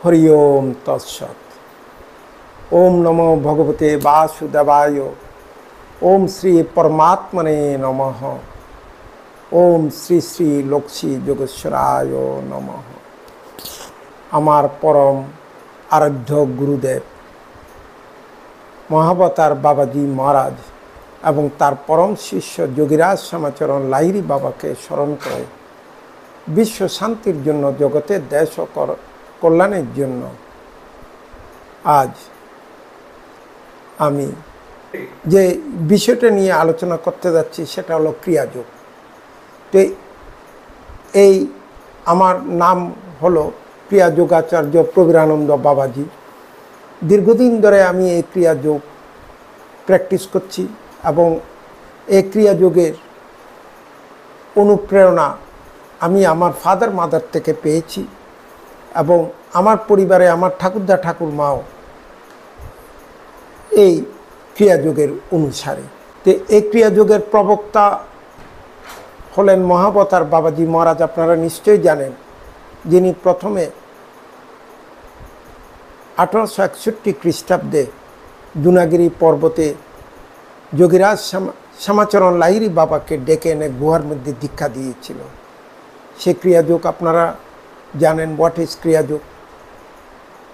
হরি ওম তৎসৎ। ওম নমো ভগবতে বাসুদেবায়। ওম শ্রী পরমাত্মনে নমঃ। ওম শ্রী শ্রী লক্ষ্মী যোগেশ্বরায় নমঃ। আমার পরম আরাধ্য গুরুদেব মহাবতার বাবাজি মহারাজ এবং তার পরম শিষ্য যোগীরাজ শ্যামাচরণ লাহিড়ী বাবাকে স্মরণ করে বিশ্ব শান্তির জন্য, জগতের দেশ ও কল্যাণের জন্য আজ আমি যে বিষয়টা নিয়ে আলোচনা করতে যাচ্ছি সেটা হলো ক্রিয়াযোগ। তো এই আমার নাম হলো ক্রিয়াযোগাচার্য প্রবীরানন্দ বাবাজি। দীর্ঘদিন ধরে আমি এই ক্রিয়াযোগ প্র্যাকটিস করছি এবং এই ক্রিয়াযোগের অনুপ্রেরণা আমি আমার ফাদার মাদার থেকে পেয়েছি এবং আমার পরিবারে আমার ঠাকুরদা ঠাকুরমাও এই ক্রিয়াযোগের অনুসারে। তো এই ক্রিয়াযোগের প্রবক্তা হলেন মহাবতার বাবাজি মহারাজ। আপনারা নিশ্চয়ই জানেন, যিনি প্রথমে 1861 খ্রিস্টাব্দে দুনাগিরি পর্বতে যোগীরাজ শ্যামাচরণ লাহিড়ী বাবাকে ডেকে এনে গুহার মধ্যে দীক্ষা দিয়েছিল। সে ক্রিয়াযোগ আপনারা জানেন। What is Kriya Yoga?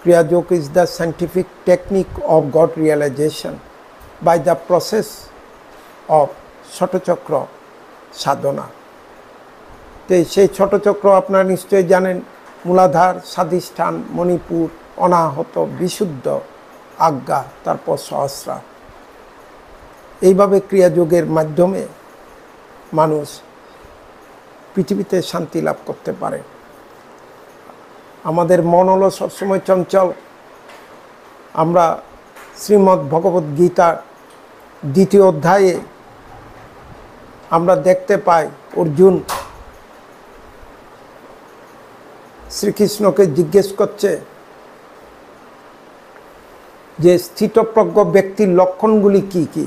Kriya Yoga is the scientific technique of God realization by the process of ষটচক্র সাধনা। তো সেই ষটচক্র আপনারা নিশ্চয়ই জানেন। মূলাধার, স্বাধিষ্ঠান, মণিপুর, অনাহত, বিশুদ্ধ, আজ্ঞা, তারপর সহস্রা। এইভাবে ক্রিয়াযোগের মাধ্যমে মানুষ পৃথিবীতে শান্তি লাভ করতে পারে। আমাদের মন হলো সবসময় চঞ্চল। আমরা শ্রীমদ্ ভগবদ্ গীতার 2য় অধ্যায়ে আমরা দেখতে পাই অর্জুন শ্রীকৃষ্ণকে জিজ্ঞেস করছে যে স্থিতপ্রজ্ঞ ব্যক্তির লক্ষণগুলি কি কি।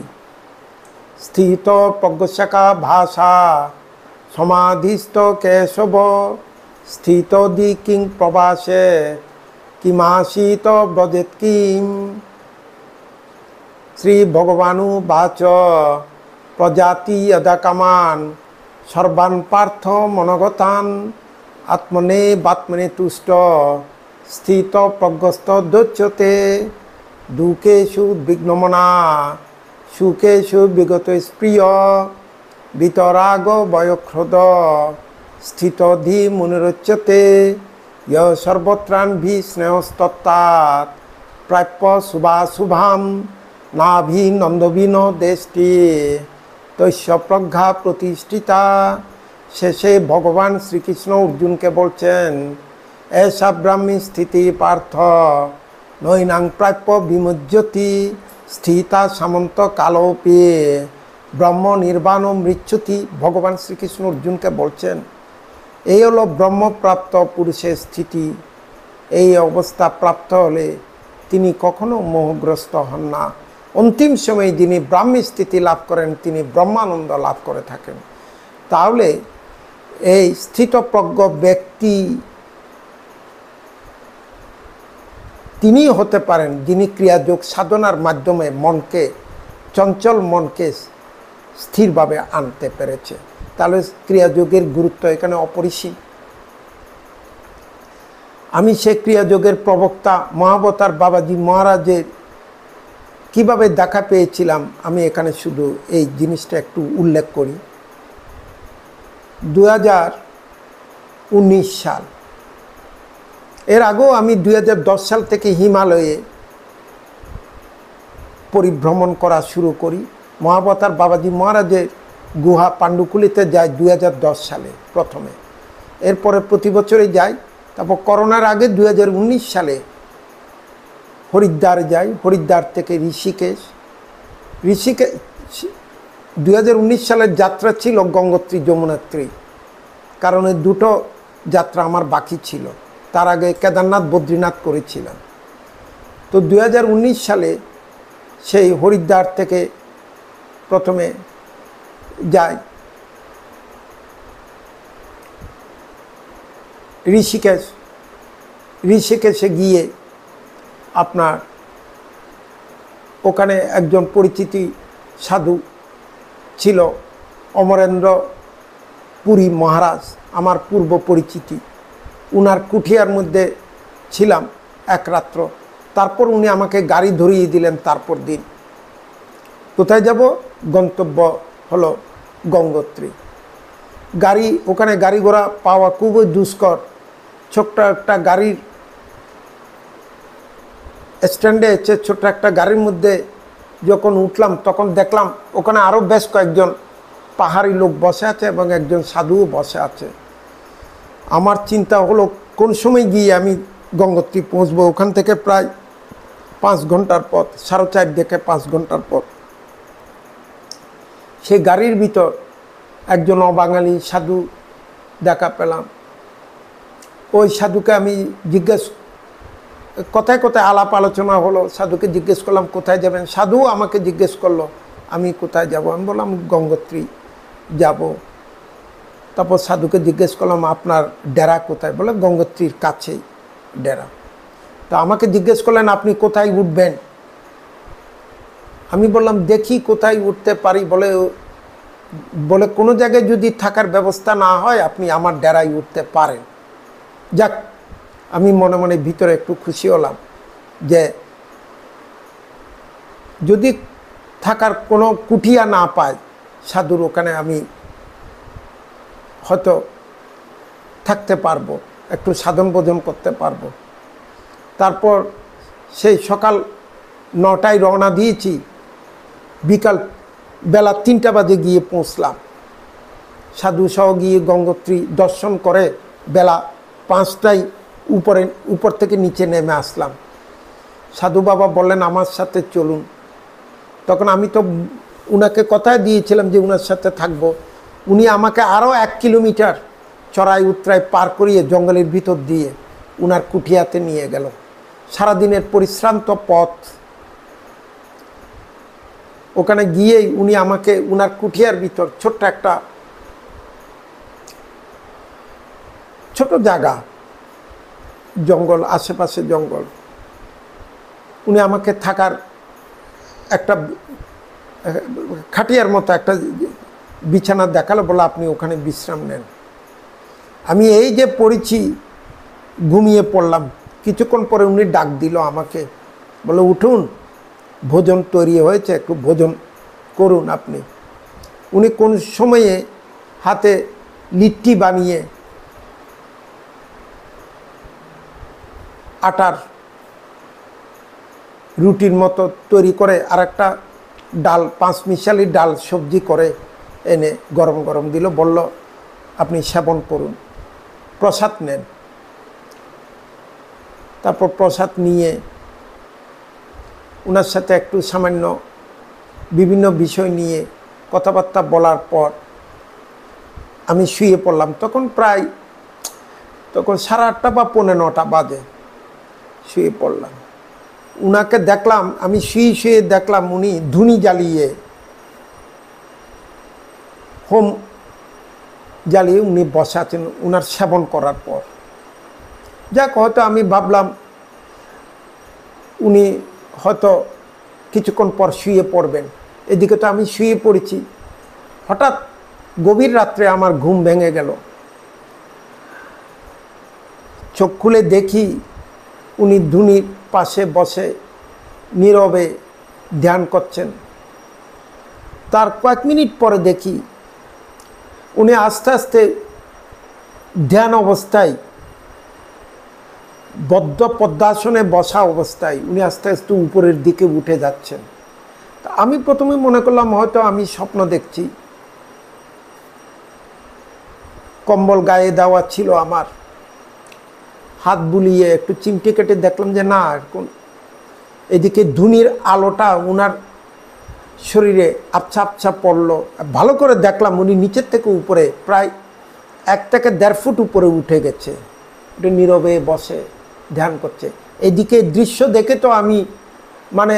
স্থিতপ্রজ্ঞশাকা ভাষা সমাধিস্থ কেশব স্থিত দি কিং প্রবাসে কিমাসিত ব্রজেত কিম। শ্রী ভগবানু বাচ প্রজাতি অদাকামান সর্বান পার্থ মনগতান আত্মনে বাত্মনে তুষ্ট স্থিত প্রজ্ঞস্ত দোচ্যতে দুঃখেষু বিঘ্নমনা সুখেষু বিগত স্প্রিয় বিতরাগ বয়ক্রোধ স্থিত ধি মুনিরোচ্যতে য় সর্বত্রান ভি স্নেহস্তত্তাৎ প্রাপ্য শুভাশুভাম নাভিনন্দবিন দেশটি তৈস্য প্রজ্ঞা প্রতিষ্ঠিতা। শেষে ভগবান শ্রীকৃষ্ণ অর্জুনকে বলছেন, এসা ব্রাহ্মী স্থিতি পার্থ নৈনাং প্রাপ্য বিমুজ্যতি স্থিতা সামন্ত কালোপি ব্রহ্ম নির্বাণ মৃচ্যুতি। ভগবান শ্রীকৃষ্ণ অর্জুনকে বলছেন, এই হলো ব্রহ্মপ্রাপ্ত পুরুষের স্থিতি। এই অবস্থা প্রাপ্ত হলে তিনি কখনো মোহগ্রস্ত হন না। অন্তিম সময়ে যিনি ব্রাহ্মী স্থিতি লাভ করেন তিনি ব্রহ্মানন্দ লাভ করে থাকেন। তাহলে এই স্থিতপ্রজ্ঞ ব্যক্তি তিনি হতে পারেন যিনি ক্রিয়াযোগ সাধনার মাধ্যমে মনকে, চঞ্চল মনকে স্থিরভাবে আনতে পেরেছে। তাহলে ক্রিয়াযোগের গুরুত্ব এখানে অপরিসীম। আমি সেই ক্রিয়াযোগের প্রবক্তা মহাবতার বাবাজি মহারাজের কিভাবে দেখা পেয়েছিলাম আমি এখানে শুধু এই জিনিসটা একটু উল্লেখ করি। 2019 সাল, এর আগেও আমি 2010 সাল থেকে হিমালয়ে পরিভ্রমণ করা শুরু করি। মহাবতার বাবাজি মহারাজের গুহা পাণ্ডুকুলিতে যাই 2010 সালে প্রথমে, এরপরে প্রতি বছরই যাই। তারপর করোনার আগে 2019 সালে হরিদ্বার যাই, হরিদ্বার থেকে ঋষিকেশ। 2019 সালের যাত্রা ছিল গঙ্গোত্রী যমুনোত্রী, কারণ এই দুটো যাত্রা আমার বাকি ছিল। তার আগে কেদারনাথ বদ্রীনাথ করেছিলাম। তো 2019 সালে সেই হরিদ্বার থেকে প্রথমে যাই ঋষিকেশ। ঋষিকেশে গিয়ে আপনার ওখানে একজন পরিচিতি সাধু ছিল, অমরেন্দ্র পুরী মহারাজ, আমার পূর্ব পরিচিতি। উনার কুঠিয়ার মধ্যে ছিলাম এক রাত্র। তারপর উনি আমাকে গাড়ি ধরিয়ে দিলেন। তারপর দিন কোথায় যাব? গন্তব্য হলো গঙ্গোত্রী। ওখানে গাড়ি ঘোড়া পাওয়া খুবই দুষ্কর। ছোট্ট একটা গাড়ির স্ট্যান্ডে এসে ছোট্ট একটা গাড়ির মধ্যে যখন উঠলাম, তখন দেখলাম ওখানে আরও বেশ কয়েকজন পাহাড়ি লোক বসে আছে এবং একজন সাধুও বসে আছে। আমার চিন্তা হলো কোন সময় গিয়ে আমি গঙ্গোত্রী পৌঁছবো। ওখান থেকে প্রায় 5 ঘন্টার পথ, 4.5 থেকে 5 ঘন্টার পথ। সেই গাড়ির ভিতর একজন অবাঙালি সাধু দেখা পেলাম। ওই সাধুকে আমি কথায় কথায় আলাপ আলোচনা হলো। সাধুকে জিজ্ঞেস করলাম কোথায় যাবেন। সাধু আমাকে জিজ্ঞেস করলো আমি কোথায় যাব। আমি বললাম গঙ্গোত্রী যাব। তারপর সাধুকে জিজ্ঞেস করলাম আপনার ডেরা কোথায়? বলে গঙ্গোত্রীর কাছেই ডেরা। তো আমাকে জিজ্ঞেস করলেন আপনি কোথায় উঠবেন? আমি বললাম দেখি কোথায় উঠতে পারি। বলে কোনো জায়গায় যদি থাকার ব্যবস্থা না হয় আপনি আমার ডেরায় উঠতে পারেন। যাক, আমি মনে মনে ভিতরে একটু খুশি হলাম যে যদি থাকার কোনো কুঠিয়া না পাই সাধুর ওখানে আমি হয়তো থাকতে পারবো, একটু সাধন ভোজন করতে পারবো। তারপর সেই সকাল 9টায় রওনা দিয়েছি, বিকাল বেলা 3টা বাজে গিয়ে পৌঁছলাম। সাধু সহ গিয়ে গঙ্গোত্রী দর্শন করে বেলা 5টায় উপর থেকে নিচে নেমে আসলাম। সাধু বাবা বললেন আমার সাথে চলুন। তখন আমি তো উনাকে কথা দিয়েছিলাম যে উনার সাথে থাকব। উনি আমাকে আরও 1 কিলোমিটার চড়াই উতরাই পার করিয়ে জঙ্গলের ভিতর দিয়ে উনার কুঠিয়াতে নিয়ে গেল। সারাদিনের পরিশ্রান্ত পথ। ওখানে গিয়েই উনি আমাকে উনার কুঠিয়ার ভিতর ছোট্ট একটা ছোট জায়গা, জঙ্গল, আশেপাশে জঙ্গল, উনি আমাকে থাকার একটা খাটিয়ার মতো একটা বিছানা দেখালো। বলে আপনি ওখানে বিশ্রাম নেন। আমি এই যে পড়েছি ঘুমিয়ে পড়লাম। কিছুক্ষণ পরে উনি ডাক দিল আমাকে, বলে উঠুন, ভোজন তৈরি হয়েছে, একটু ভোজন করুন আপনি। উনি কোন সময়ে হাতে লিট্টি বানিয়ে আটার রুটির মতো তৈরি করে আর একটা ডাল, 5 মিশালি ডাল সবজি করে এনে গরম গরম দিল। বলল আপনি সেবন করুন, প্রসাদ নেন। তারপর প্রসাদ নিয়ে ওনার সাথে একটু সামান্য বিভিন্ন বিষয় নিয়ে কথাবার্তা বলার পর আমি শুয়ে পড়লাম। তখন 8:30 বা 9:15 বাজে শুয়ে পড়লাম। উনাকে দেখলাম, আমি শুয়ে দেখলাম উনি ধুনি জ্বালিয়ে, হোম জ্বালিয়ে উনি বসে আছেন উনার সেবন করার পর। যাক, হয়তো আমি ভাবলাম উনি হয়তো কিছুক্ষণ পর শুয়ে পড়বেন। এদিকে তো আমি শুয়ে পড়েছি। হঠাৎ গভীর রাত্রে আমার ঘুম ভেঙে গেল। চোখ খুলে দেখি উনি ধুনির পাশে বসে নীরবে ধ্যান করছেন। তার কয়েক মিনিট পরে দেখি উনি আস্তে আস্তে ধ্যান অবস্থায়, বদ্ধ পদ্মাসনে বসা অবস্থায় উনি আস্তে আস্তে উপরের দিকে উঠে যাচ্ছেন। তা আমি প্রথমে মনে করলাম হয়তো আমি স্বপ্ন দেখছি। কম্বল গায়ে দেওয়া ছিল আমার, হাত বুলিয়ে একটু চিমটি কেটে দেখলাম যে না, এদিকে ধুনির আলোটা উনার শরীরে আবছা আবছা পড়ল। ভালো করে দেখলাম উনি নিচের থেকে উপরে প্রায় 1 থেকে 1.5 ফুট উপরে উঠে গেছে। ওটা নীরবে বসে ধ্যান করছে। এদিকে দৃশ্য দেখে তো আমি মানে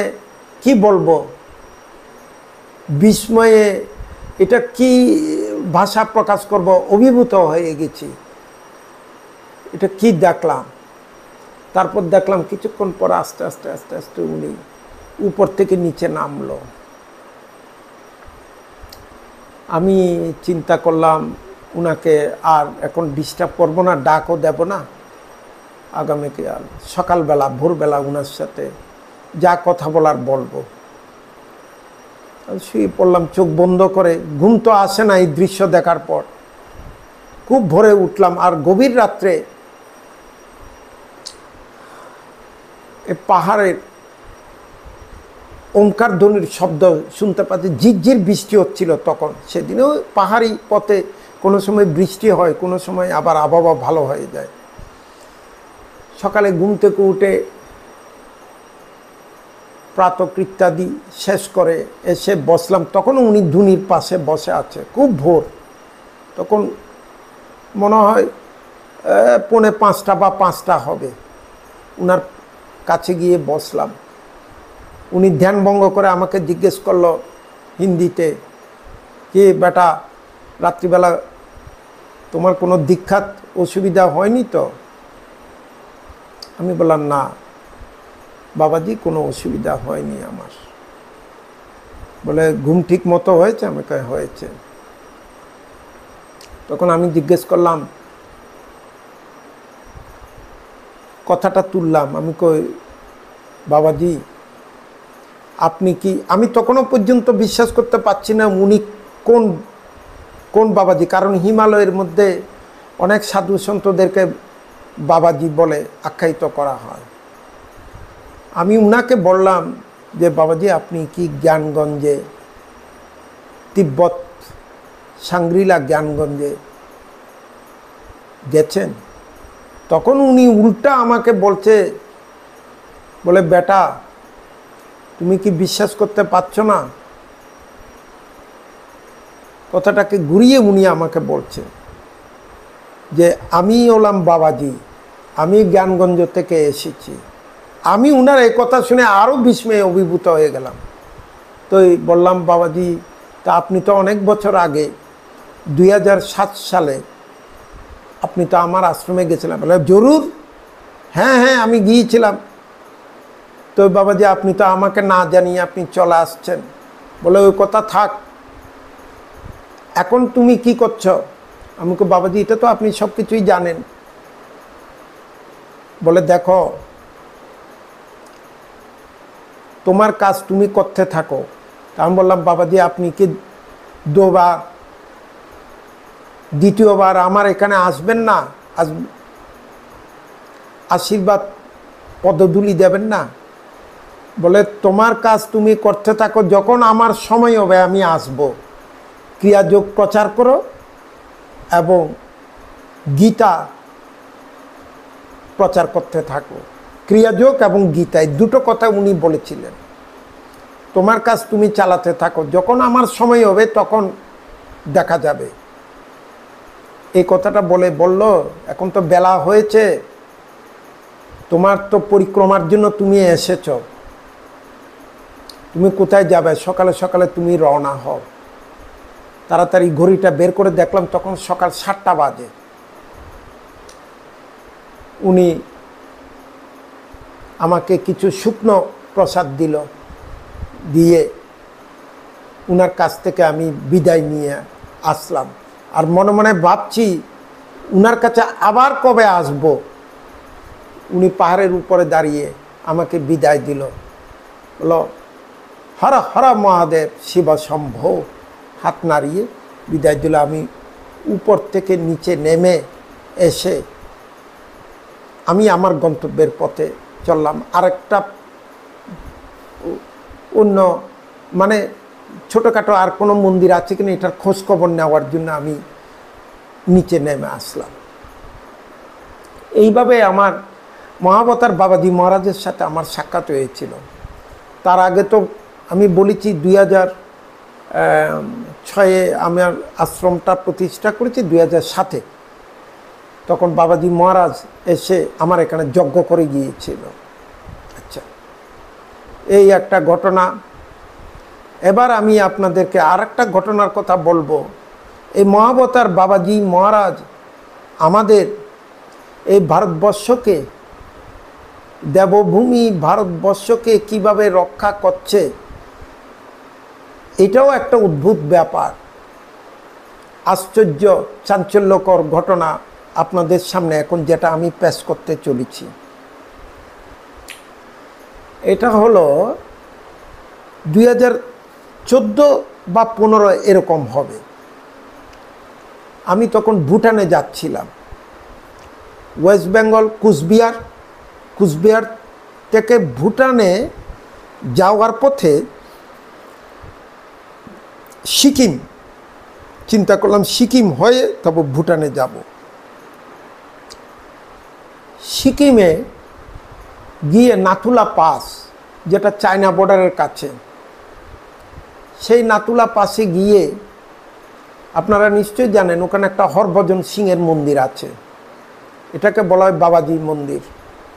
কি বলবো, বিস্ময়ে, এটা কি ভাষা প্রকাশ করব, অভিভূত হয়ে গেছি। এটা কি দেখলাম। তারপর দেখলাম কিছুক্ষণ পর আস্তে আস্তে আস্তে আস্তে উনি উপর থেকে নিচে নামলো। আমি চিন্তা করলাম উনাকে আর এখন ডিস্টার্ব করবো না, ডাকও দেব না, আগামীকাল সকালবেলা ভোরবেলা উনার সাথে যা কথা বলার বলবো। শুয়ে পড়লাম চোখ বন্ধ করে। ঘুম তো আসে না এই দৃশ্য দেখার পর। খুব ভোরে উঠলাম, আর গভীর রাত্রে এই পাহাড়ের ওঙ্কার ধ্বনির শব্দ শুনতে পাচ্ছি। ঝিরঝির বৃষ্টি হচ্ছিল তখন। সেদিনেও পাহাড়ি পথে কোনো সময় বৃষ্টি হয়, কোনো সময় আবার আবহাওয়া ভালো হয়ে যায়। সকালে ঘুম থেকে উঠে প্রাতকৃত্যাদি শেষ করে এসে বসলাম। তখন উনি ধুনির পাশে বসে আছে। খুব ভোর, তখন মনে হয় 4:45 বা 5টা হবে। উনার কাছে গিয়ে বসলাম। উনি ধ্যান ভঙ্গ করে আমাকে জিজ্ঞেস করলো হিন্দিতে, কি বেটা, রাত্রিবেলা তোমার কোনো দীক্ষাত অসুবিধা হয়নি তো? আমি বললাম, না বাবাজি, কোনো অসুবিধা হয়নি আমার। বলে, ঘুম ঠিক মতো হয়েছে? আমাকে হয়েছে। তখন আমি জিজ্ঞেস করলাম, কথাটা তুললাম, আমি কই বাবাজি আপনি কি, আমি তখনও পর্যন্ত বিশ্বাস করতে পারছি না উনি কোন কোন বাবাজি, কারণ হিমালয়ের মধ্যে অনেক সাধু সন্তদেরকে বাবাজি বলে আখ্যায়িত করা হয়। আমি উনাকে বললাম যে বাবাজি আপনি কি জ্ঞানগঞ্জে, তিব্বত সাংগ্রিলা জ্ঞানগঞ্জে গেছেন? তখন উনি উল্টা আমাকে বলছে, বলে বেটা তুমি কি বিশ্বাস করতে পারছো না? কথাটাকে ঘুরিয়ে উনি আমাকে বলছে যে আমি হলাম বাবাজি, আমি জ্ঞানগঞ্জ থেকে এসেছি। আমি উনার এই কথা শুনে আরও বিস্ময়ে অভিভূত হয়ে গেলাম। তো বললাম, বাবাজি তা আপনি তো অনেক বছর আগে 2007 সালে আপনি তো আমার আশ্রমে গেছিলেন। বলে, জরুর, হ্যাঁ হ্যাঁ আমি গিয়েছিলাম। তো বাবাজি আপনি তো আমাকে না জানিয়ে আপনি চলে আসছেন। বলে, ওই কথা থাক, এখন তুমি কি করছো? আমি কই, বাবাজি এটা তো আপনি সব কিছুই জানেন। বলে, দেখো তোমার কাজ তুমি করতে থাকো। তা আমি বললাম, বাবাজি আপনি কি দ্বিতীয়বার আমার এখানে আসবেন না? আশীর্বাদ পদধূলি দেবেন না? বলে, তোমার কাজ তুমি করতে থাকো, যখন আমার সময় হবে আমি আসব। ক্রিয়াযোগ প্রচার করো এবং গীতা প্রচার করতে থাকো। ক্রিয়াযোগ এবং গীতা, এই দুটো কথা উনি বলেছিলেন। তোমার কাজ তুমি চালাতে থাকো, যখন আমার সময় হবে তখন দেখা যাবে। এই কথাটা বলল, এখন তো বেলা হয়েছে, তোমার তো পরিক্রমার জন্য তুমি এসেছ, তুমি কোথায় যাবে? সকালে সকালে তুমি রওনা হও। তাড়াতাড়ি ঘড়িটা বের করে দেখলাম তখন সকাল 7টা বাজে। উনি আমাকে কিছু শুকনো প্রসাদ দিল, দিয়ে উনার কাছ থেকে আমি বিদায় নিয়ে আসলাম। আর মনে মনে ভাবছি উনার কাছে আবার কবে আসব। উনি পাহাড়ের উপরে দাঁড়িয়ে আমাকে বিদায় দিল, বলো হর হর মহাদেব শিব শম্ভ, হাত নাড়িয়ে বিদায় দিল। আমি উপর থেকে নিচে নেমে এসে আমি আমার গন্তব্যের পথে চললাম। আরেকটা অন্য মানে ছোটোখাটো আর কোনো মন্দির আছে কিনা এটার খোঁজখবর নেওয়ার জন্য আমি নিচে নেমে আসলাম। এইভাবে আমার মহাবতার বাবাজি মহারাজের সাথে আমার সাক্ষাৎ হয়েছিল। তার আগে তো আমি বলেছি 2006-এ আমার আশ্রমটা প্রতিষ্ঠা করেছি, 2007-এ তখন বাবাজি মহারাজ এসে আমার এখানে যজ্ঞ করে গিয়েছিল। আচ্ছা, এই একটা ঘটনা। এবার আমি আপনাদেরকে আর একটা ঘটনার কথা বলবো। এই মহাবতার বাবাজি মহারাজ আমাদের এই ভারতবর্ষকে দেবভূমি ভারতবর্ষকে কিভাবে রক্ষা করছে, এটাও একটা অদ্ভুত ব্যাপার। আশ্চর্য চাঞ্চল্যকর ঘটনা আপনাদের সামনে এখন যেটা আমি পেশ করতে চলেছি। এটা হলো 2014 বা 15 এরকম হবে। আমি তখন ভুটানে যাচ্ছিলাম, ওয়েস্ট বেঙ্গল কুচবিহার থেকে ভুটানে যাওয়ার পথে সিকিম চিন্তা করলাম, সিকিম হয়ে তারপর ভুটানে যাব। সিকিমে গিয়ে নাথুলা পাস, যেটা চায়না বর্ডারের কাছে, সেই নাথুলা পাসে গিয়ে আপনারা নিশ্চয়ই জানেন ওখানে একটা হরভজন সিংয়ের মন্দির আছে, এটাকে বলা হয় বাবাজি মন্দির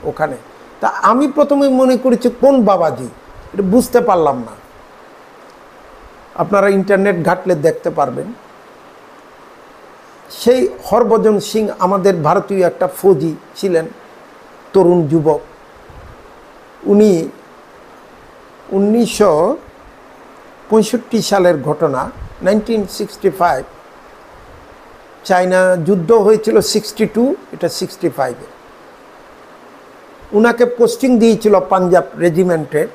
ওখানে। তা আমি প্রথমে মনে করেছি কোন বাবাজি, এটা বুঝতে পারলাম না। আপনারা ইন্টারনেট ঘাটলে দেখতে পারবেন। সেই হরভজন সিং আমাদের ভারতীয় একটা ফৌজি ছিলেন, তরুণ যুবক। উনি 1965 সালের ঘটনা, 1965, চায়না যুদ্ধ হয়েছিল 62, এটা 65-এ। উনাকে পোস্টিং দিয়েছিল পাঞ্জাব রেজিমেন্টের।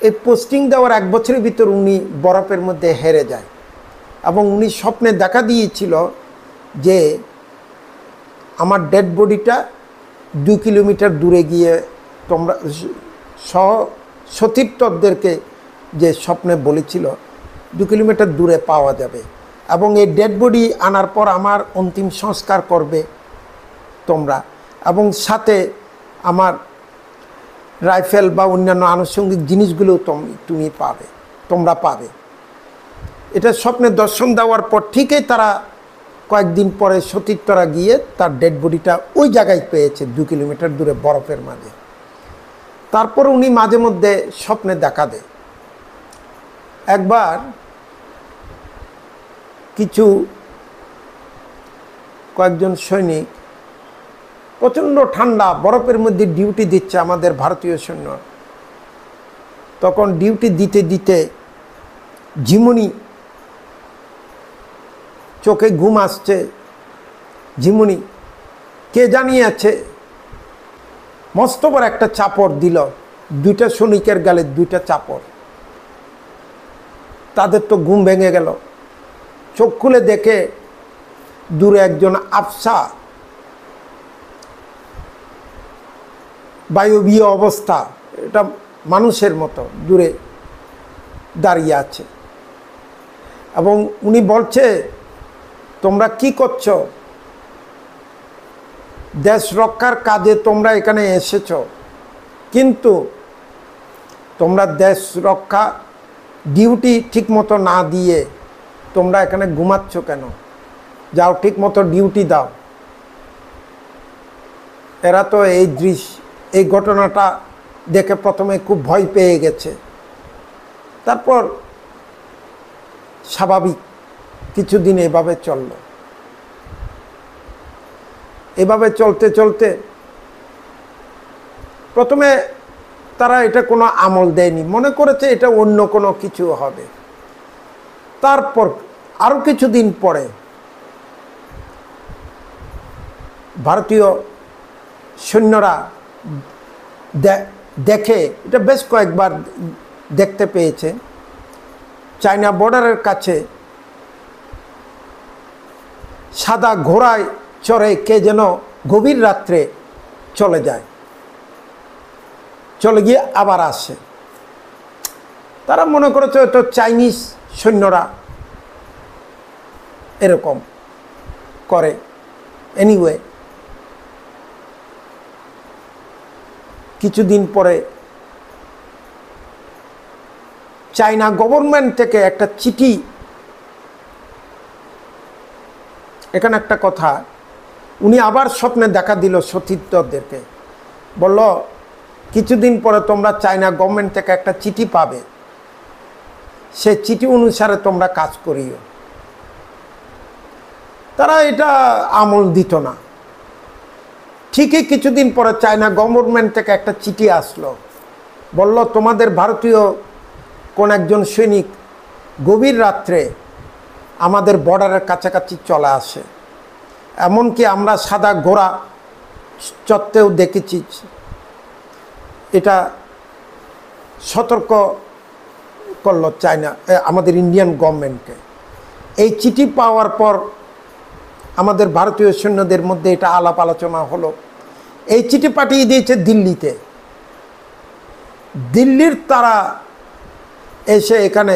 এই পোস্টিং দেওয়ার 1 বছরের ভিতর উনি বরফের মধ্যে হেরে যায় এবং উনি স্বপ্নে দেখা দিয়েছিল যে আমার ডেড বডিটা 2 কিলোমিটার দূরে গিয়ে তোমরা সতীর্থদেরকে যে স্বপ্নে বলেছিল 2 কিলোমিটার দূরে পাওয়া যাবে এবং এই ডেড বডি আনার পর আমার অন্তিম সংস্কার করবে তোমরা, এবং সাথে আমার রাইফেল বা অন্যান্য আনুষঙ্গিক জিনিসগুলো তোমরা পাবে। এটা স্বপ্নে দর্শন দেওয়ার পর ঠিকই তারা কয়েকদিন পরে সতীর্থরা গিয়ে তার ডেড বডিটা ওই জায়গায় পেয়েছে, 2 কিলোমিটার দূরে বরফের মাঝে। তারপর উনি মাঝে মধ্যে স্বপ্নে দেখা দেয়। একবার কয়েকজন সৈনিক, প্রচণ্ড ঠান্ডা, বরফের মধ্যে ডিউটি দিচ্ছে আমাদের ভারতীয় সৈন্য, তখন ডিউটি দিতে দিতে ঝিমুনি, চোখে ঘুম আসছে, ঝিমুনি কে জানিয়েছে, মস্ত বড় একটা চাপড় দিল, 2টা সৈনিকের গালে 2টা চাপড়। তাদের তো ঘুম ভেঙে গেল। চোখ খুলে দেখে দূরে একজন আফসা, বায়বীয় অবস্থা, এটা মানুষের মতো দূরে দাঁড়িয়ে আছে এবং উনি বলছে, তোমরা কি করছো? দেশ রক্ষার কাজে তোমরা এখানে এসেছো, কিন্তু তোমরা দেশ রক্ষা ডিউটি ঠিকমতো না দিয়ে তোমরা এখানে ঘুমাচ্ছ কেন? যাও ঠিকমতো ডিউটি দাও। এরা তো এই ঘটনাটা দেখে প্রথমে খুব ভয় পেয়ে গেছে। তারপর স্বাভাবিক কিছুদিন এভাবে চলল। এভাবে চলতে চলতে প্রথমে তারা এটা কোনো আমল দেয়নি, মনে করেছে এটা অন্য কোনো কিছু হবে। তারপর আরও কিছুদিন পরে ভারতীয় সৈন্যরা দেখে, এটা বেশ কয়েকবার দেখতে পেয়েছে, চায়না বর্ডারের কাছে সাদা ঘোড়ায় চড়ে কে যেন গভীর রাত্রে চলে যায়, চলে গিয়ে আবার আসে। তারা মনে করেছে তো চাইনিজ সৈন্যরা এরকম করে। এনিওয়ে, কিছুদিন পরে চায়না গভর্নমেন্ট থেকে একটা চিঠি, এখানে একটা কথা, উনি আবার স্বপ্নে দেখা দিল সতীর্থদেরকে, বলল কিছুদিন পরে তোমরা চায়না গভর্নমেন্ট থেকে একটা চিঠি পাবে, সে চিঠি অনুসারে তোমরা কাজ করিও। তারা এটা আমল দিত না। ঠিকই কিছুদিন পরে চায়না গভর্নমেন্ট থেকে একটা চিঠি আসলো, বলল তোমাদের ভারতীয় কোন একজন সৈনিক গভীর রাত্রে আমাদের বর্ডারের কাছাকাছি চলে আসে, এমনকি আমরা সাদা ঘোড়া চড়তেও দেখেছি। এটা সতর্ক করলো চায়না আমাদের ইন্ডিয়ান গভর্নমেন্টকে। এই চিঠি পাওয়ার পর আমাদের ভারতীয় সৈন্যদের মধ্যে এটা আলাপ আলোচনা হলো। এই চিঠি পাঠিয়ে দিয়েছে দিল্লিতে। দিল্লির তারা এসে এখানে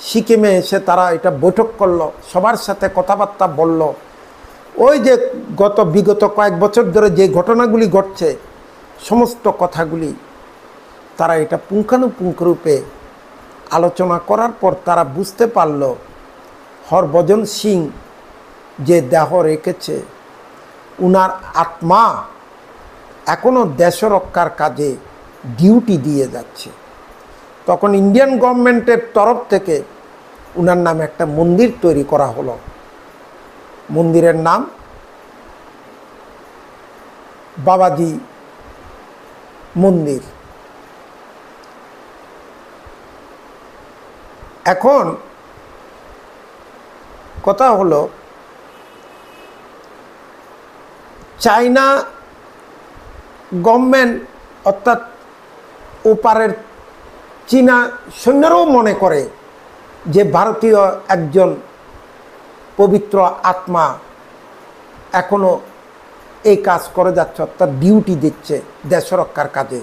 সিকিমে এসে তারা এটা বৈঠক করলো, সবার সাথে কথাবার্তা বলল। ওই যে বিগত কয়েক বছর ধরে যে ঘটনাগুলি ঘটছে সমস্ত কথাগুলি তারা এটা পুঙ্খানুপুঙ্খরূপে আলোচনা করার পর তারা বুঝতে পারল হরভজন সিং যে দেহ রেখেছে উনার আত্মা এখনও দেশ রক্ষার কাজে ডিউটি দিয়ে যাচ্ছে। তখন ইন্ডিয়ান গভর্নমেন্টের তরফ থেকে উনার নামে একটা মন্দির তৈরি করা হলো। মন্দিরের নাম বাবাজি মন্দির। এখন কথা হলো চায়না গভর্নমেন্ট অর্থাৎ ওপারের চীনা সৈন্যরাও মনে করে যে ভারতীয় একজন পবিত্র আত্মা এখনও এই কাজ করে যাচ্ছে, অর্থাৎ ডিউটি দিচ্ছে দেশ রক্ষার কাজে।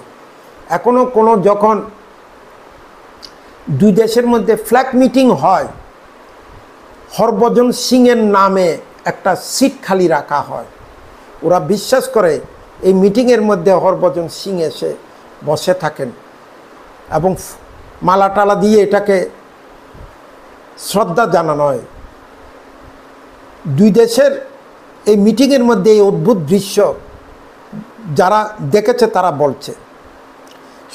এখনও কোনো যখন দুই দেশের মধ্যে ফ্ল্যাগ মিটিং হয়, হরভজন সিংয়ের নামে একটা সিট খালি রাখা হয়। ওরা বিশ্বাস করে এই মিটিংয়ের মধ্যে হরভজন সিং এসে বসে থাকেন এবং মালা টালা দিয়ে এটাকে শ্রদ্ধা জানানো হয়। দুই দেশের এই মিটিংয়ের মধ্যে এই অদ্ভুত দৃশ্য যারা দেখেছে তারা বলছে।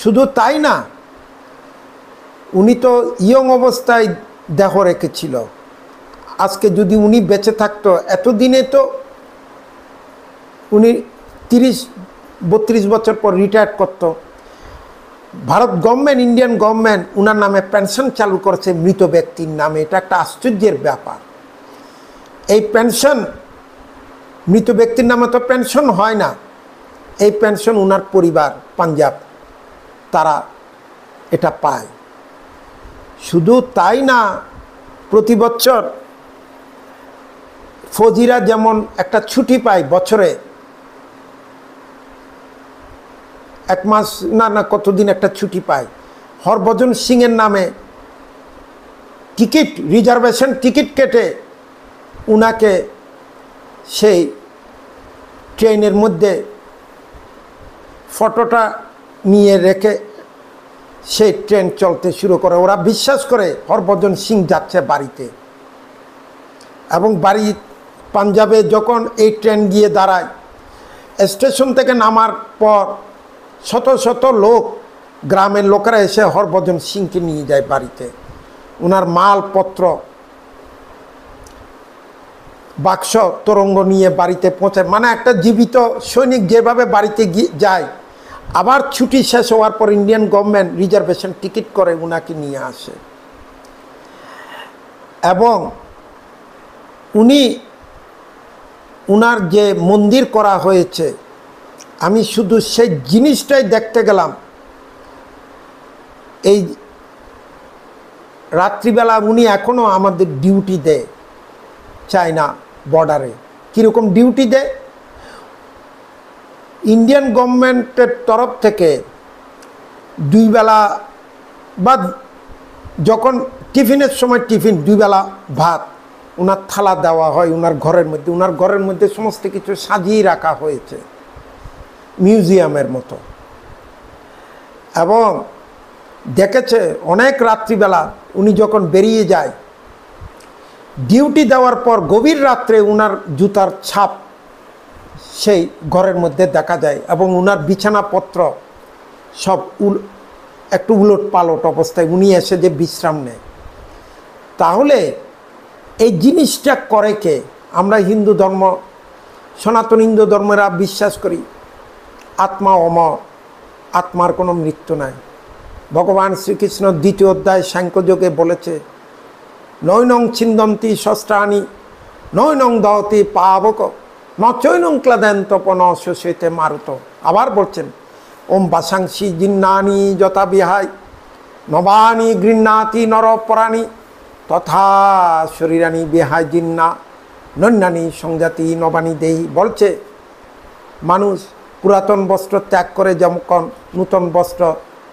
শুধু তাই না, উনি তো ইয়ং অবস্থায় দেহ রেখেছিল। আজকে যদি উনি বেঁচে থাকতো এতদিনে তো উনি 30-32 বছর পর রিটায়ার করত। ভারত গভর্নমেন্ট, ইন্ডিয়ান গভর্নমেন্ট উনার নামে পেনশন চালু করেছে মৃত ব্যক্তির নামে। এটা একটা আশ্চর্যের ব্যাপার। এই পেনশন মৃত ব্যক্তির নামে তো পেনশন হয় না, এই পেনশন উনার পরিবার পাঞ্জাব তারা এটা পায়। শুধু তাই না, প্রতি বছর ফৌজিরা যেমন একটা ছুটি পায় বছরে, 1 মাস না কতদিন একটা ছুটি পায়, হরভজন সিংয়ের নামে টিকিট রিজার্ভেশন টিকিট কেটে উনাকে সেই ট্রেনের মধ্যে ফটোটা নিয়ে রেখে সেই ট্রেন চলতে শুরু করে। ওরা বিশ্বাস করে হরভজন সিং যাচ্ছে বাড়িতে। এবং বাড়ি পাঞ্জাবে যখন এই ট্রেন গিয়ে দাঁড়ায়, স্টেশন থেকে নামার পর শত শত লোক, গ্রামের লোকেরা এসে হরভজন সিংকে নিয়ে যায় বাড়িতে। ওনার মালপত্র বাক্স তোরঙ্গ নিয়ে বাড়িতে পৌঁছায়। মানে একটা জীবিত সৈনিক যেভাবে বাড়িতে যায়, আবার ছুটি শেষ হওয়ার পর ইন্ডিয়ান গভর্নমেন্ট রিজার্ভেশন টিকিট করে উনাকে নিয়ে আসে। এবং উনার যে মন্দির করা হয়েছে, আমি শুধু সেই জিনিসটাই দেখতে গেলাম। এই রাত্রিবেলা উনি এখনও আমাদের ডিউটি দেয় চায়না বর্ডারে। কীরকম ডিউটি দেয়? ইন্ডিয়ান গভর্নমেন্টের তরফ থেকে 2 বেলা বা যখন টিফিনের সময় টিফিন, 2 বেলা ভাত ওনার থালা দেওয়া হয় ওনার ঘরের মধ্যে। ওনার ঘরের মধ্যে সমস্ত কিছু সাজিয়ে রাখা হয়েছে মিউজিয়ামের মতো। এবং দেখেছে অনেক রাত্রিবেলা উনি যখন বেরিয়ে যায় ডিউটি দেওয়ার পর, গভীর রাত্রে ওনার জুতার ছাপ সেই ঘরের মধ্যে দেখা যায়। এবং ওনার বিছানাপত্র সব একটু উলট পালট অবস্থায় উনি এসে যে বিশ্রাম নেয়। তাহলে এই জিনিসটা করে কে? আমরা হিন্দু ধর্ম সনাতন হিন্দু ধর্মেরা বিশ্বাস করি আত্মা অমর, আত্মার কোনো মৃত্যু নাই। ভগবান শ্রীকৃষ্ণ 2য় অধ্যায় সাংখ্যযোগে বলেছে, নৈনং ছিন্দন্তি শস্ত্রাণি নৈনং দহতি পাবক ন চৈনং ক্লাদান্তপন শোষেতে মারুত। আবার বলছেন, ওম বাসাংসি জিন্নানি যথা বিহাই নবানি গৃহ্ণাতি নরপরাণী তথা শরীরানি বিহাই জিন্না নন্যানি সংজাতি নবানি দেহি। বলছে মানুষ পুরাতন বস্ত্র ত্যাগ করে যেমন নূতন বস্ত্র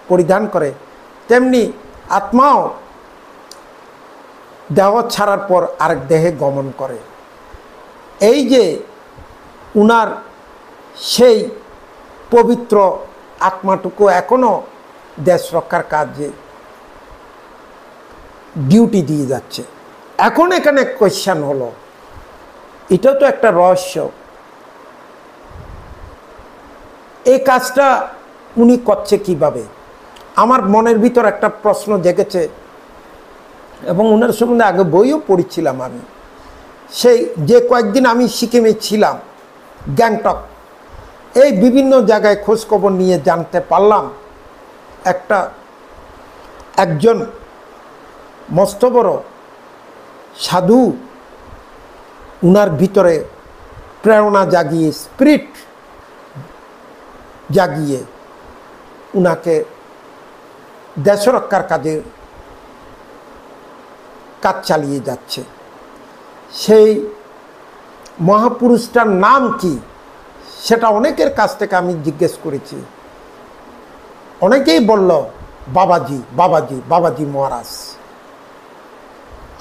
পরিধান করে, তেমনি আত্মাও দেহ ছাড়ার পর আরেক দেহে গমন করে। এই যে উনার সেই পবিত্র আত্মাটুকু এখনও দেশ রক্ষার কাজে ডিউটি দিয়ে যাচ্ছে। এখন এখানে কোয়েশ্চেন হলো, এটাও তো একটা রহস্য, এই কাজটা উনি করছে কিভাবে? আমার মনের ভিতর একটা প্রশ্ন জেগেছে এবং ওনার সম্বন্ধে আগে বইও পড়েছিলাম আমি। সেই যে কয়েকদিন আমি সিকিমে ছিলাম, গ্যাংটক, এই বিভিন্ন জায়গায় খোঁজখবর নিয়ে জানতে পারলাম একজন মস্ত বড় সাধু, উনার ভিতরে প্রেরণা জাগিয়ে, স্পিরিট জাগিয়ে উনাকে দেশ রক্ষার কাজে কাজ চালিয়ে যাচ্ছে। সেই মহাপুরুষটার নাম কি সেটা অনেকের কাছ থেকে আমি জিজ্ঞেস করেছি। অনেকেই বলল বাবাজি বাবাজি বাবাজি মহারাজ।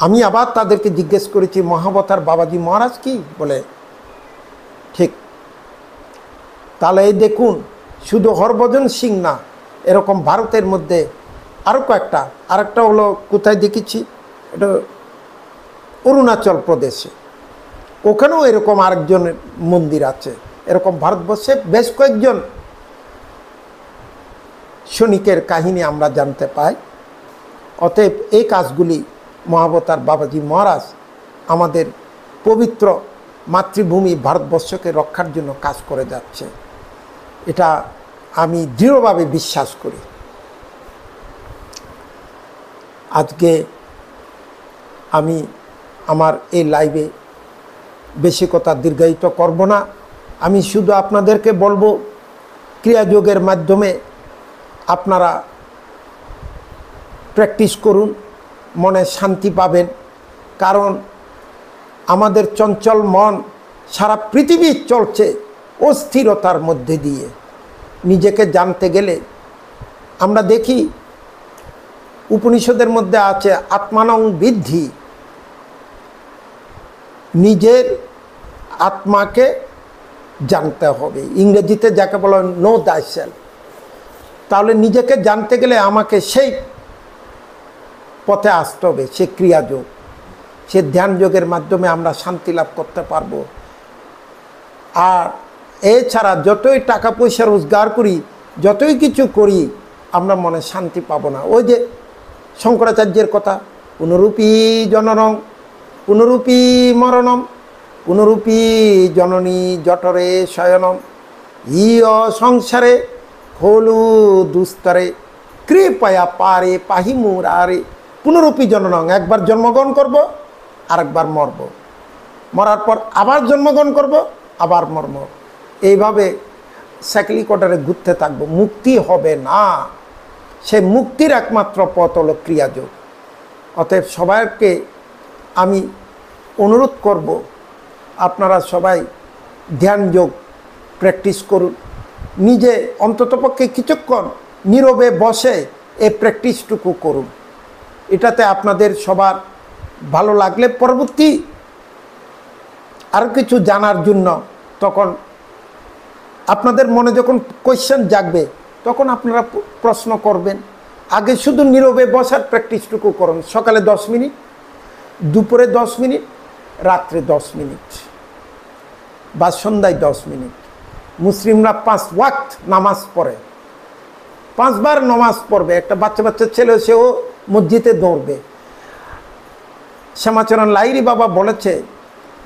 আমি আবার তাদেরকে জিজ্ঞেস করেছি মহাবতার বাবাজি মহারাজ কি? বলে ঠিক। তাহলে এই দেখুন, শুধু হরভজন সিং না, এরকম ভারতের মধ্যে আরও কয়েকটা, আরেকটা হলো কোথায় দেখেছি, এটা অরুণাচল প্রদেশে, ওখানেও এরকম আরেকজনের মন্দির আছে। এরকম ভারতবর্ষে বেশ কয়েকজন সৈনিকের কাহিনী আমরা জানতে পাই। অতএব এই কাজগুলি মহাবতার বাবাজি মহারাজ আমাদের পবিত্র মাতৃভূমি ভারতবর্ষকে রক্ষার জন্য কাজ করে যাচ্ছে, এটা আমি দৃঢ়ভাবে বিশ্বাস করি। আজকে আমি আমার এই লাইভে বেশি কথা দীর্ঘায়িত করব না। আমি শুধু আপনাদেরকে বলবো, ক্রিয়াযোগের মাধ্যমে আপনারা প্র্যাকটিস করুন, মনে শান্তি পাবেন। কারণ আমাদের চঞ্চল মন সারা পৃথিবী চলছে অস্থিরতার মধ্যে দিয়ে। নিজেকে জানতে গেলে আমরা দেখি উপনিষদের মধ্যে আছে আত্মানং বিদ্ধি, নিজের আত্মাকে জানতে হবে। ইংরেজিতে যাকে বলা হয় নো দাইসেলফ। তাহলে নিজেকে জানতে গেলে আমাকে সেই পথে আসতে হবে, সে ক্রিয়াযোগ, সে ধ্যান যোগের মাধ্যমে আমরা শান্তি লাভ করতে পারবো। আর এছাড়া যতই টাকা পয়সা রোজগার করি, যতই কিছু করি, আমরা মনে শান্তি পাবো না। ওই যে শঙ্করাচার্যের কথা, পুনরূপী জননং পুনরূপী মরণম পুনরূপী জননী জঠরে শয়নম ইয় সংসারে খোলু দুস্তরে কৃপয়া পারে পাহি মুরারে। পুনরূপী জননং, একবার জন্মগ্রহণ করব, আরেকবার মরব, মরার পর আবার জন্মগ্রহণ করব, আবার মরব। এইভাবে সাইকেল কোটারে ঘুরতে থাকবো, মুক্তি হবে না। সে মুক্তির একমাত্র পথ হলো ক্রিয়াযোগ। অতএব সবাইকে আমি অনুরোধ করব, আপনারা সবাই ধ্যান যোগ প্র্যাকটিস করুন। নিজে অন্ততপক্ষে কিছুক্ষণ নীরবে বসে এই প্র্যাকটিসটুকু করুন। এটাতে আপনাদের সবার ভালো লাগলে পরবর্তী আরও কিছু জানার জন্য তখন আপনাদের মনে যখন কোয়েশ্চেন জাগবে তখন আপনারা প্রশ্ন করবেন। আগে শুধু নীরবে বসার প্র্যাকটিসটুকু করুন। সকালে 10 মিনিট, দুপুরে 10 মিনিট, রাত্রে 10 মিনিট বা সন্ধ্যায় 10 মিনিট। মুসলিমরা 5 ওয়াক্ত নামাজ পড়ে, 5 বার নামাজ পড়বে। একটা বাচ্চা বাচ্চা ছেলে, সেও মসজিদে দৌড়বে। শ্যামাচরণ লাহিড়ী বাবা বলেছে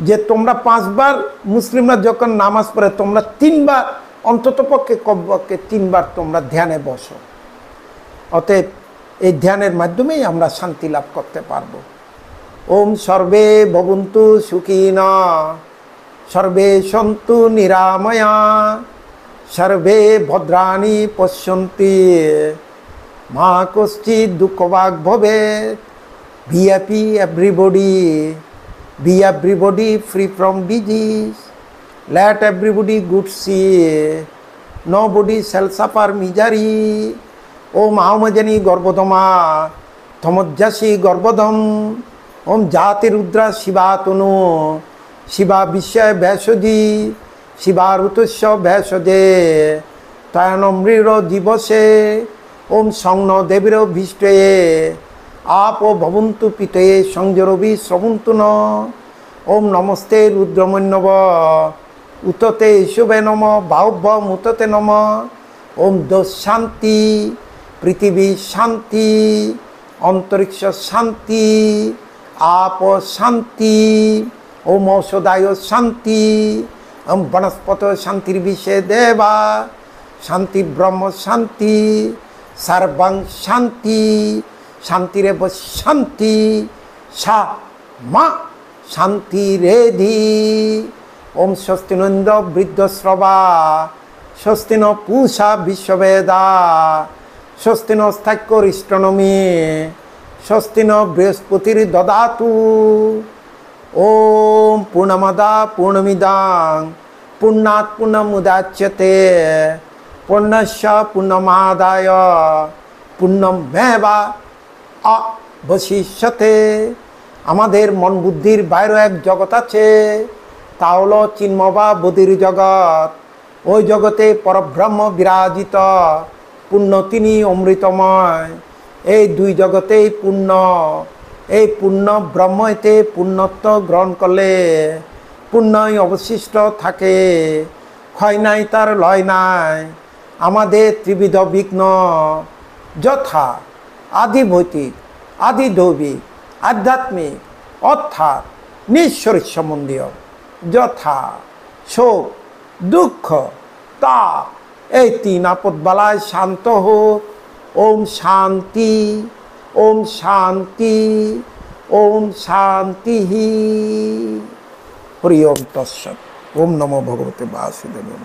যে তোমরা 5 বার মুসলিমরা যখন নামাজ পড়ে তোমরা 3 বার অন্ততপক্ষে কমপক্ষে 3 বার তোমরা ধ্যানে বসো। অতএব এই ধ্যানের মাধ্যমেই আমরা শান্তি লাভ করতে পারবো। ওম সর্বে ভবন্তু সুখিনা, সর্বে সন্তু নিরাময়া, সর্বে ভদ্রাণি পশ্যন্তি, মা কশ্চিৎ দুঃখভাগ ভবেৎ। Be happy everybody, be everybody free from disease, let everybody good see, nobody shall suffer misery. Om Ahomajani Garbhodama, Thamojjasi Garbhodam, Om Jati Rudra Shiva Tunu, Shiva Vishya Bhaisodi, Shiva Rutusya Bhaisode, Tayanamriro Divose, Om Sangno Deviro Bhishte, आप भवन्तु पिते संजरवि श्रवन्तु न। ओम नमस्ते रुद्रमन्यव उतते शुभे नम बाहुभ्यम उतते नम। ओम दो शांति, पृथ्वी शांति, अंतरिक्ष शांति, आप शांति, ओम औषधाय शांति, ओम वनस्पत शांतिर्विषे देवा शांति, ब्रह्म शांति, सर्वं शांति, शांति रे शांति, सा मा शांति रेधि। ओम स्वस्ति नो इंद्र वृद्धश्रवा, स्वस्ति नो पूषा विश्ववेदा, स्वस्ति नो स्थाक्यरिष्टनमी, स्वस्ति नो बृहस्पतिर्ददातु। ओम पूर्णमदा पूर्णमिदां पूर्णात् पूर्णमुदच्यते पूर्णस्य पूर्णमादाय पूर्णमेवा অবশিষ্যতে। আমাদের মন বুদ্ধির বাইরে এক জগৎ আছে, তা হলো চিন্ময় বা বুদ্ধির জগৎ। ওই জগতে পরব্রহ্ম বিরাজিত, পূর্ণ তিনি অমৃতময়। এই দুই জগতেই পূর্ণ, এই পূর্ণ ব্রহ্মতে পূর্ণত্ব গ্রহণ করলে পূর্ণই অবশিষ্ট থাকে, ক্ষয় নাই তার লয় নাই। আমাদের ত্রিবিধ বিঘ্ন যথা আদি ভৌতিক, আদি দৈবিক, আধ্যাত্মিক অর্থাৎ নিঃশ্বরিক সম্বন্ধীয়, যথা শোক দুঃখ তাপ, এই 3 আপদ বালায় শান্ত হোক। ওম শান্তি, ওম শান্তি, ওম শান্তি। হরি ওম তৎসৎ। ওম নমো ভগবতে বাসুদেবায়।